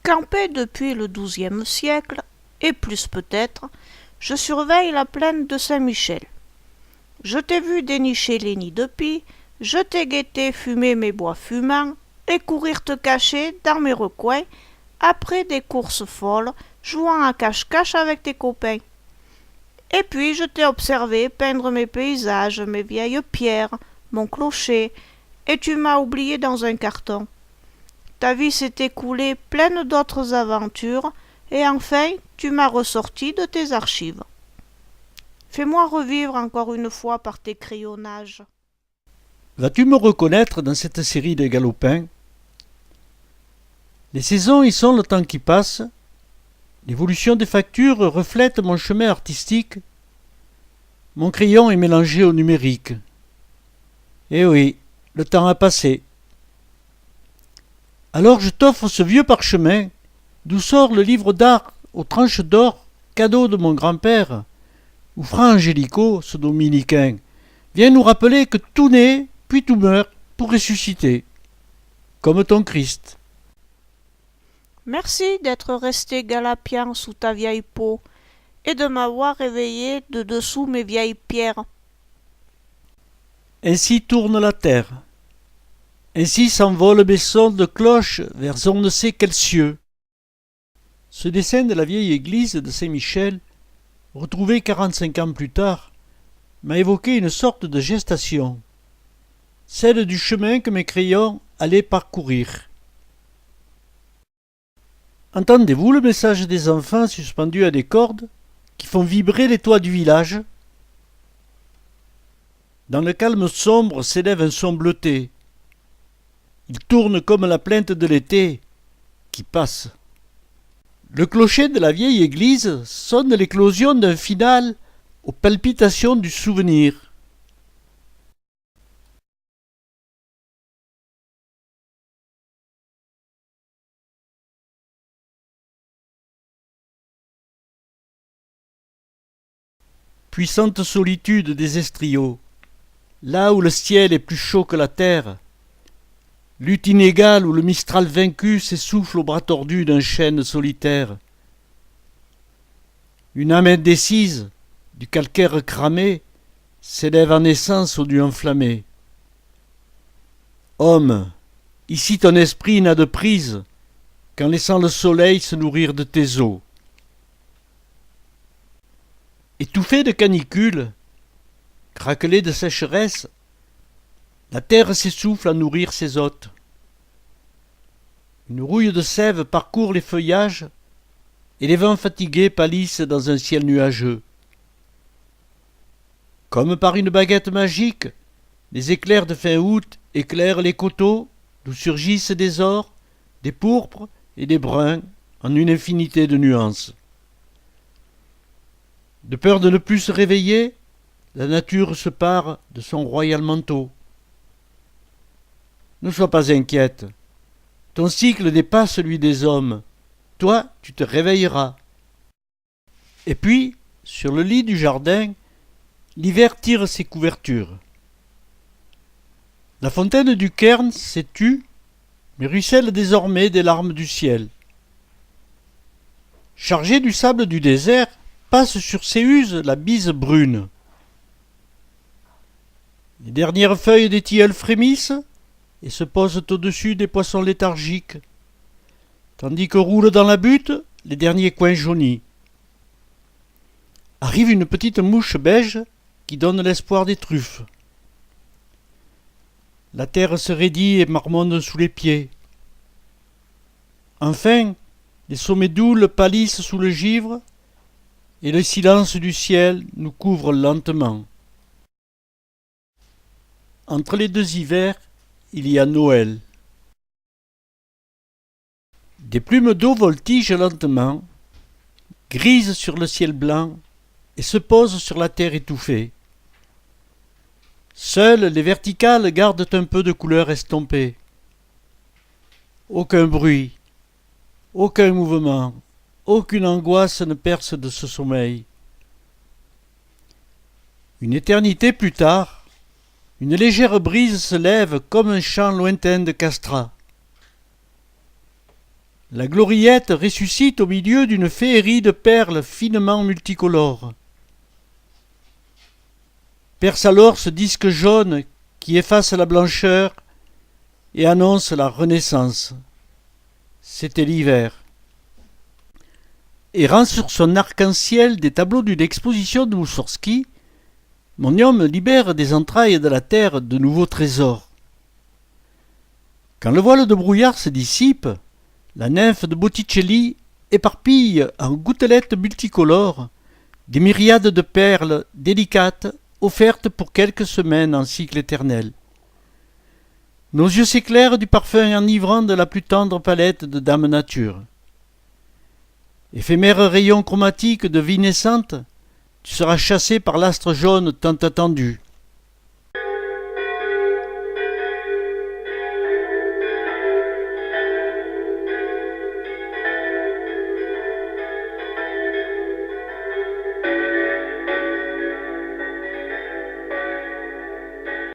Campé depuis le XIIe siècle, et plus peut-être, je surveille la plaine de Saint-Michel. Je t'ai vu dénicher les nids de pie, je t'ai guetté fumer mes bois fumants, et courir te cacher dans mes recoins, après des courses folles, jouant à cache-cache avec tes copains. Et puis je t'ai observé peindre mes paysages, mes vieilles pierres, mon clocher, et tu m'as oublié dans un carton. Ta vie s'est écoulée pleine d'autres aventures, et enfin tu m'as ressorti de tes archives. Fais-moi revivre encore une fois par tes crayonnages. Vas-tu me reconnaître dans cette série de galopins? Les saisons y sont le temps qui passe. L'évolution des factures reflète mon chemin artistique. Mon crayon est mélangé au numérique. Eh oui, le temps a passé. Alors je t'offre ce vieux parchemin, d'où sort le livre d'art aux tranches d'or, cadeau de mon grand-père, où Fra Angelico, ce dominicain, vient nous rappeler que tout naît, puis tout meurt, pour ressusciter, comme ton Christ. Merci d'être resté galapiant sous ta vieille peau, et de m'avoir réveillé de dessous mes vieilles pierres. Ainsi tourne la terre. Ainsi s'envolent mes sons de cloche vers on ne sait quels cieux. Ce dessin de la vieille église de Saint-Michel, retrouvé 45 ans plus tard, m'a évoqué une sorte de gestation, celle du chemin que mes crayons allaient parcourir. Entendez-vous le message des enfants suspendus à des cordes qui font vibrer les toits du village? Dans le calme sombre s'élève un son bleuté. Il tourne comme la plainte de l'été qui passe. Le clocher de la vieille église sonne l'éclosion d'un final aux palpitations du souvenir. Puissante solitude des estriots, là où le ciel est plus chaud que la terre, lutte inégale où le mistral vaincu s'essouffle au bras tordu d'un chêne solitaire. Une âme indécise, du calcaire cramé, s'élève en essence au nu enflammé. Homme, ici ton esprit n'a de prise qu'en laissant le soleil se nourrir de tes eaux. Étouffée de canicule, craquelée de sécheresse, la terre s'essouffle à nourrir ses hôtes. Une rouille de sève parcourt les feuillages, et les vents fatigués pâlissent dans un ciel nuageux. Comme par une baguette magique, les éclairs de fin août éclairent les coteaux, d'où surgissent des ors, des pourpres et des bruns en une infinité de nuances. De peur de ne plus se réveiller, la nature se pare de son royal manteau. Ne sois pas inquiète. Ton cycle dépasse celui des hommes. Toi, tu te réveilleras. Et puis, sur le lit du jardin, l'hiver tire ses couvertures. La fontaine du cairn s'est tue, mais ruisselle désormais des larmes du ciel. Chargée du sable du désert, passe sur ses huses la bise brune. Les dernières feuilles des tilleuls frémissent et se posent au-dessus des poissons léthargiques, tandis que roulent dans la butte les derniers coins jaunis. Arrive une petite mouche beige qui donne l'espoir des truffes. La terre se raidit et marmonne sous les pieds. Enfin, les sommets d'houles pâlissent sous le givre et le silence du ciel nous couvre lentement. Entre les deux hivers, il y a Noël. Des plumes d'eau voltigent lentement, grises sur le ciel blanc, et se posent sur la terre étouffée. Seules les verticales gardent un peu de couleur estompée. Aucun bruit, aucun mouvement, aucune angoisse ne perce de ce sommeil. Une éternité plus tard, une légère brise se lève comme un chant lointain de castrat. La gloriette ressuscite au milieu d'une féerie de perles finement multicolores. Perce alors ce disque jaune qui efface la blancheur et annonce la renaissance. C'était l'hiver. Errant sur son arc-en-ciel des tableaux d'une exposition de Moussorgsky, mon homme libère des entrailles de la terre de nouveaux trésors. Quand le voile de brouillard se dissipe, la nymphe de Botticelli éparpille en gouttelettes multicolores des myriades de perles délicates offertes pour quelques semaines en cycle éternel. Nos yeux s'éclairent du parfum enivrant de la plus tendre palette de Dame Nature. Éphémère rayon chromatique de vie naissante, tu seras chassé par l'astre jaune tant attendu.